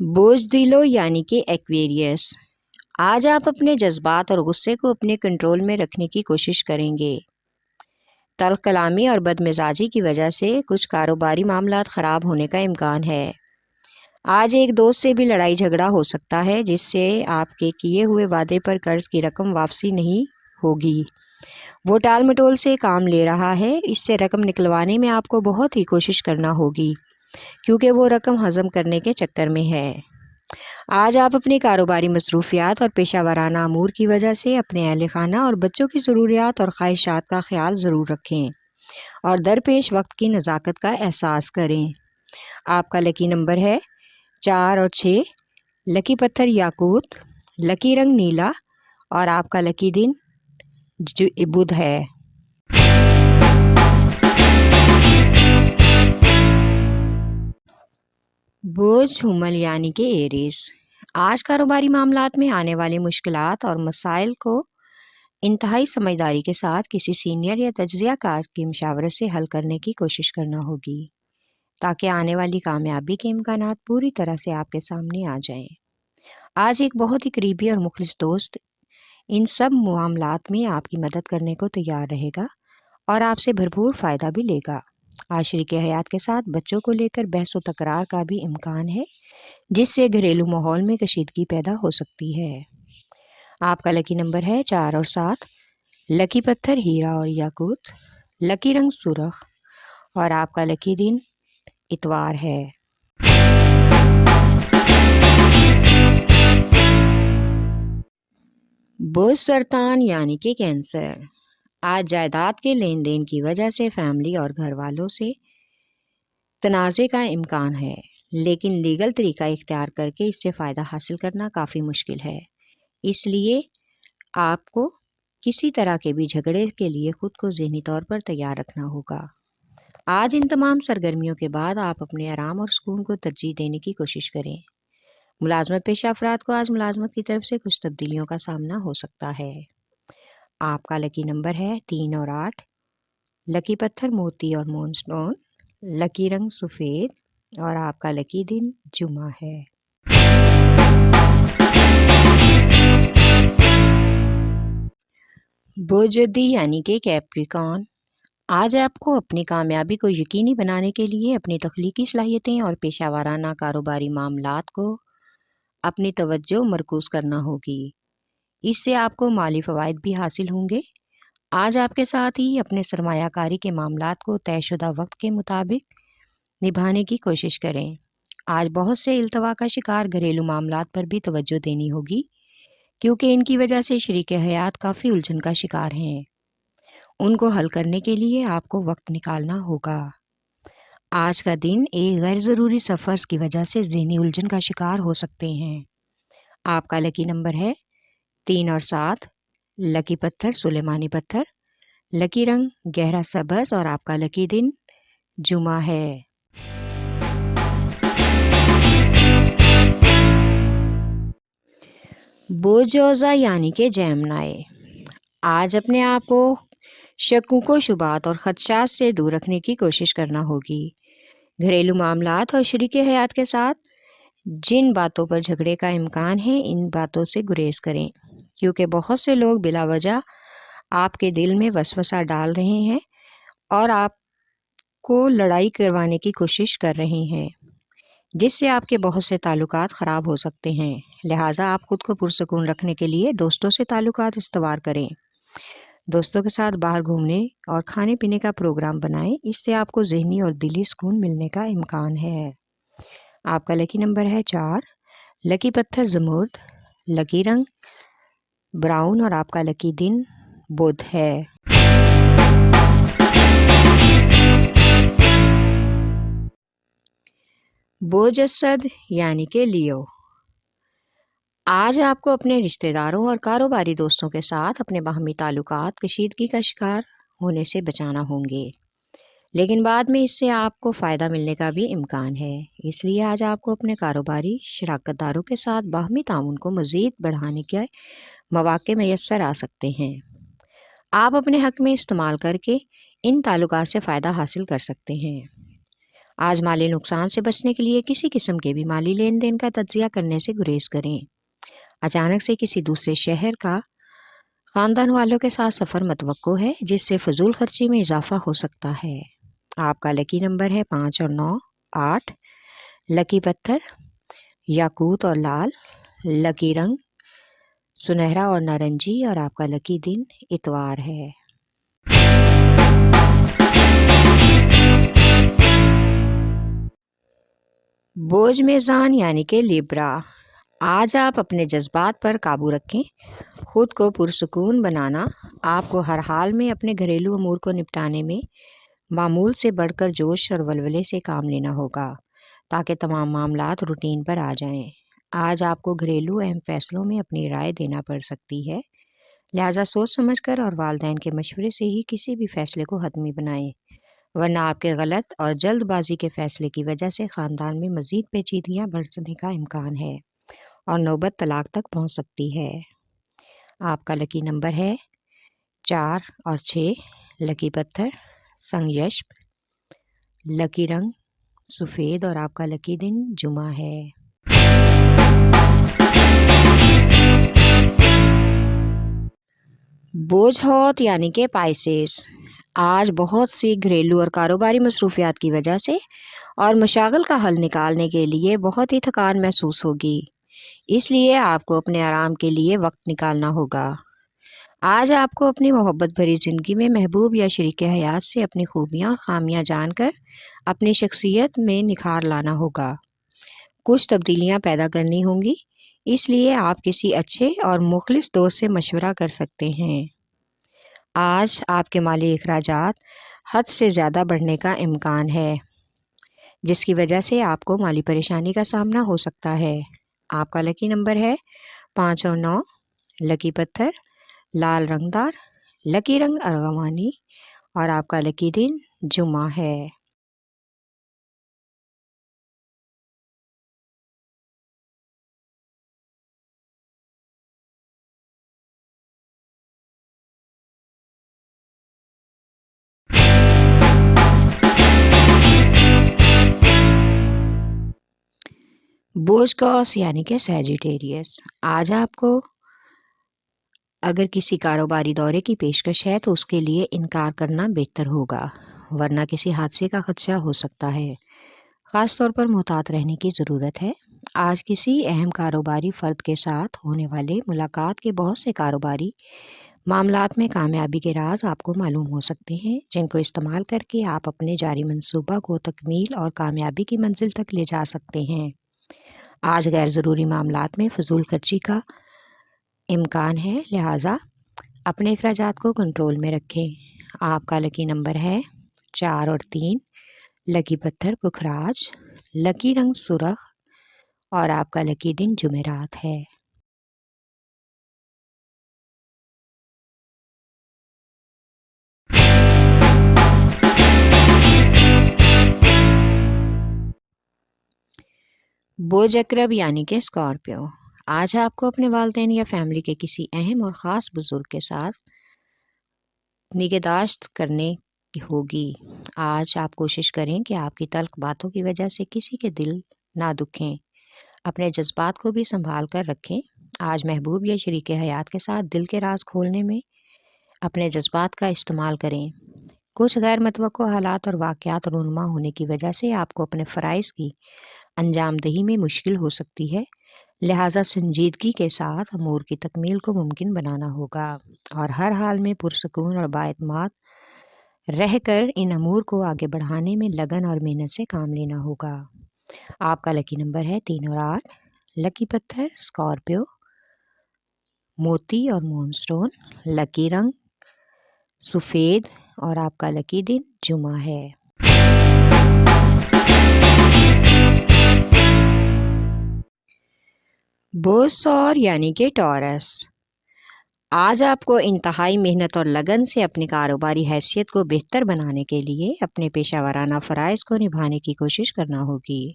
بوزدلو یعنی کہ ایکویریس۔ آج آپ اپنے جذبات اور غصے کو اپنے کنٹرول میں رکھنے کی کوشش کریں گے۔ تلخ کلامی اور بد مزاجی کی وجہ سے کچھ کاروباری معاملات خراب ہونے کا امکان ہے۔ آج ایک دوست سے بھی لڑائی جھگڑا ہو سکتا ہے، جس سے آپ کے کیے ہوئے وعدے پر قرض کی رقم واپسی نہیں ہوگی۔ وہ ٹال مٹول سے کام لے رہا ہے، اس سے رقم نکلوانے میں آپ کو بہت ہی کوشش کرنا ہوگی، کیونکہ وہ رقم ہضم کرنے کے چکر میں ہے۔ آج آپ اپنی کاروباری مصروفیات اور پیشہ ورانہ امور کی وجہ سے اپنے اہل خانہ اور بچوں کی ضروریات اور خواہشات کا خیال ضرور رکھیں اور درپیش وقت کی نزاکت کا احساس کریں۔ آپ کا لکی نمبر ہے 4 اور 6، لکی پتھر یاقوت، لکی رنگ نیلا اور آپ کا لکی دن بدھ ہے۔ بوجھ حمل یعنی کہ ایریز۔ آج کاروباری معاملات میں آنے والی مشکلات اور مسائل کو انتہائی سمجھداری کے ساتھ کسی سینئر یا تجزیہ کار کی مشاورت سے حل کرنے کی کوشش کرنا ہوگی، تاکہ آنے والی کامیابی کے امکانات پوری طرح سے آپ کے سامنے آ جائیں۔ آج ایک بہت ہی قریبی اور مخلص دوست ان سب معاملات میں آپ کی مدد کرنے کو تیار رہے گا اور آپ سے بھرپور فائدہ بھی لے گا۔ آج شریک حیات کے ساتھ بچوں کو لے کر بحث و تکرار کا بھی امکان ہے، جس سے گھریلو ماحول میں کشیدگی پیدا ہو سکتی ہے۔ آپ کا لکی نمبر ہے 4 اور 7، لکی پتھر ہیرا اور یاقوت، لکی رنگ سرخ اور آپ کا لکی دن اتوار ہے۔ بوجھ سرطان یعنی کہ کینسر۔ آج جائیداد کے لین دین کی وجہ سے فیملی اور گھر والوں سے تنازع کا امکان ہے، لیکن لیگل طریقہ اختیار کر کے اس سے فائدہ حاصل کرنا کافی مشکل ہے۔ اس لیے آپ کو کسی طرح کے بھی جھگڑے کے لیے خود کو ذہنی طور پر تیار رکھنا ہوگا۔ آج ان تمام سرگرمیوں کے بعد آپ اپنے آرام اور سکون کو ترجیح دینے کی کوشش کریں۔ ملازمت پیشہ افراد کو آج ملازمت کی طرف سے کچھ تبدیلیوں کا سامنا ہو سکتا ہے۔ آپ کا لکی نمبر ہے 3 اور 8، لکی پتھر موتی اور مون سٹون، لکی رنگ سفید اور آپ کا لکی دن جمعہ ہے۔ بوجودی یعنی کہ کیپریکان۔ آج آپ کو اپنی کامیابی کو یقینی بنانے کے لیے اپنی تخلیقی صلاحیتیں اور پیشہ ورانہ کاروباری معاملات کو اپنی توجہ مرکوز کرنا ہوگی۔ اس سے آپ کو مالی فوائد بھی حاصل ہوں گے۔ آج آپ کے ساتھ ہی اپنے سرمایہ کاری کے معاملات کو طے شدہ وقت کے مطابق نبھانے کی کوشش کریں۔ آج بہت سے التوا کا شکار گھریلو معاملات پر بھی توجہ دینی ہوگی، کیونکہ ان کی وجہ سے شریک حیات کافی الجھن کا شکار ہیں۔ ان کو حل کرنے کے لیے آپ کو وقت نکالنا ہوگا۔ آج کا دن ایک غیر ضروری سفر کی وجہ سے ذہنی الجھن کا شکار ہو سکتے ہیں۔ آپ کا لکی نمبر ہے 3 اور 7، لکی پتھر سلیمانی پتھر، لکی رنگ گہرا سبز اور آپ کا لکی دن جمعہ ہے۔ بوجوزہ یعنی کہ جیمنائے۔ آج اپنے آپ کو شکوک و شبہات اور خدشات سے دور رکھنے کی کوشش کرنا ہوگی۔ گھریلو معاملات اور شریک حیات کے ساتھ جن باتوں پر جھگڑے کا امکان ہے، ان باتوں سے گریز کریں، کیونکہ بہت سے لوگ بلا وجہ آپ کے دل میں وسوسہ ڈال رہے ہیں اور آپ کو لڑائی کروانے کی کوشش کر رہے ہیں، جس سے آپ کے بہت سے تعلقات خراب ہو سکتے ہیں۔ لہٰذا آپ خود کو پرسکون رکھنے کے لیے دوستوں سے تعلقات استوار کریں۔ دوستوں کے ساتھ باہر گھومنے اور کھانے پینے کا پروگرام بنائیں، اس سے آپ کو ذہنی اور دلی سکون ملنے کا امکان ہے۔ آپ کا لکی نمبر ہے 4، لکی پتھر زمرد، لکی رنگ براؤن اور آپ کا لکی دن بدھ ہے۔ بوجھ اسد یعنی کہ لیو۔ آج آپ کو اپنے رشتہ داروں اور کاروباری دوستوں کے ساتھ اپنے باہمی تعلقات کشیدگی کا شکار ہونے سے بچانا ہوں گے، لیکن بعد میں اس سے آپ کو فائدہ ملنے کا بھی امکان ہے۔ اس لیے آج آپ کو اپنے کاروباری شراکت داروں کے ساتھ باہمی تعاون کو مزید بڑھانے کے مواقع میسر آ سکتے ہیں۔ آپ اپنے حق میں استعمال کر کے ان تعلقات سے فائدہ حاصل کر سکتے ہیں۔ آج مالی نقصان سے بچنے کے لیے کسی قسم کے بھی مالی لین دین کا تجزیہ کرنے سے گریز کریں۔ اچانک سے کسی دوسرے شہر کا خاندان والوں کے ساتھ سفر متوقع ہے، جس سے فضول خرچی میں اضافہ ہو سکتا ہے۔ آپ کا لکی نمبر ہے 5 اور 9، 8۔ لکی پتھر یاقوت اور لال۔ لکی رنگ سنہرا اور نارنجی، اور آپ کا لکی دن اتوار ہے۔ بوجھ میزان یعنی کہ لیبرا، آج آپ اپنے جذبات پر قابو رکھیں۔ خود کو پرسکون بنانا، آپ کو ہر حال میں اپنے گھریلو امور کو نپٹانے میں معمول سے بڑھ کر جوش اور ولولے سے کام لینا ہوگا تاکہ تمام معاملات روٹین پر آ جائیں۔ آج آپ کو گھریلو اہم فیصلوں میں اپنی رائے دینا پڑ سکتی ہے، لہٰذا سوچ سمجھ کر اور والدین کے مشورے سے ہی کسی بھی فیصلے کو حتمی بنائیں، ورنہ آپ کے غلط اور جلد بازی کے فیصلے کی وجہ سے خاندان میں مزید پیچیدگیاں بڑھنے کا امکان ہے اور نوبت طلاق تک پہنچ سکتی ہے۔ آپ کا لکی نمبر ہے 4 اور 6۔ لکی پتھر سنگ-یشب۔ لکی رنگ سفید، اور آپ کا لکی دن جمعہ ہے۔ بوجھ ہوت یعنی کہ پائسیس، آج بہت سی گھریلو اور کاروباری مصروفیات کی وجہ سے اور مشاغل کا حل نکالنے کے لیے بہت ہی تھکان محسوس ہوگی، اس لیے آپ کو اپنے آرام کے لیے وقت نکالنا ہوگا۔ آج آپ کو اپنی محبت بھری زندگی میں محبوب یا شریک حیات سے اپنی خوبیاں اور خامیاں جان کر اپنی شخصیت میں نکھار لانا ہوگا۔ کچھ تبدیلیاں پیدا کرنی ہوں گی، اس لیے آپ کسی اچھے اور مخلص دوست سے مشورہ کر سکتے ہیں۔ آج آپ کے مالی اخراجات حد سے زیادہ بڑھنے کا امکان ہے، جس کی وجہ سے آپ کو مالی پریشانی کا سامنا ہو سکتا ہے۔ آپ کا لکی نمبر ہے 5 اور 9۔ لکی پتھر لال رنگدار۔ لکی رنگ ارغوانی، اور آپ کا لکی دن جمعہ ہے۔ بوجھ کوس یعنی کہ سیجیٹیریس، آج آپ کو اگر کسی کاروباری دورے کی پیشکش ہے تو اس کے لیے انکار کرنا بہتر ہوگا، ورنہ کسی حادثے کا خدشہ ہو سکتا ہے۔ خاص طور پر محتاط رہنے کی ضرورت ہے۔ آج کسی اہم کاروباری فرد کے ساتھ ہونے والے ملاقات کے بہت سے کاروباری معاملات میں کامیابی کے راز آپ کو معلوم ہو سکتے ہیں، جن کو استعمال کر کے آپ اپنے جاری منصوبہ کو تکمیل اور کامیابی کی منزل تک لے جا سکتے ہیں۔ آج غیر ضروری معاملات میں فضول خرچی کا امکان ہے، لہٰذا اپنے اخراجات کو کنٹرول میں رکھیں۔ آپ کا لکی نمبر ہے 4 اور 3۔ لکی پتھر پکھراج۔ لکی رنگ سرخ، اور آپ کا لکی دن جمعرات ہے۔ بوجھ عقرب یعنی کہ اسکارپیو، آج آپ کو اپنے والدین یا فیملی کے کسی اہم اور خاص بزرگ کے ساتھ نگہداشت کرنے ہوگی۔ آج آپ کوشش کریں کہ آپ کی تلخ باتوں کی وجہ سے کسی کے دل نہ دکھیں۔ اپنے جذبات کو بھی سنبھال کر رکھیں۔ آج محبوب یا شریک حیات کے ساتھ دل کے راز کھولنے میں اپنے جذبات کا استعمال کریں۔ کچھ غیر متوقع حالات اور واقعات رونما ہونے کی وجہ سے آپ کو اپنے فرائض کی انجام دہی میں مشکل ہو سکتی ہے، لہٰذا سنجیدگی کے ساتھ امور کی تکمیل کو ممکن بنانا ہوگا اور ہر حال میں پرسکون اور بااعتماد رہ کر ان امور کو آگے بڑھانے میں لگن اور محنت سے کام لینا ہوگا۔ آپ کا لکی نمبر ہے 3 اور 8۔ لکی پتھر اسکارپیو، موتی اور مون سٹون۔ لکی رنگ سفید، اور آپ کا لکی دن جمعہ ہے۔ بوجھ سور یعنی کہ ٹورس، آج آپ کو انتہائی محنت اور لگن سے اپنی کاروباری حیثیت کو بہتر بنانے کے لیے اپنے پیشہ ورانہ فرائض کو نبھانے کی کوشش کرنا ہوگی۔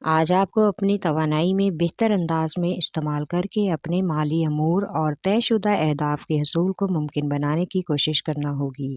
آج آپ کو اپنی توانائی میں بہتر انداز میں استعمال کر کے اپنے مالی امور اور طے شدہ اہداف کے حصول کو ممکن بنانے کی کوشش کرنا ہوگی۔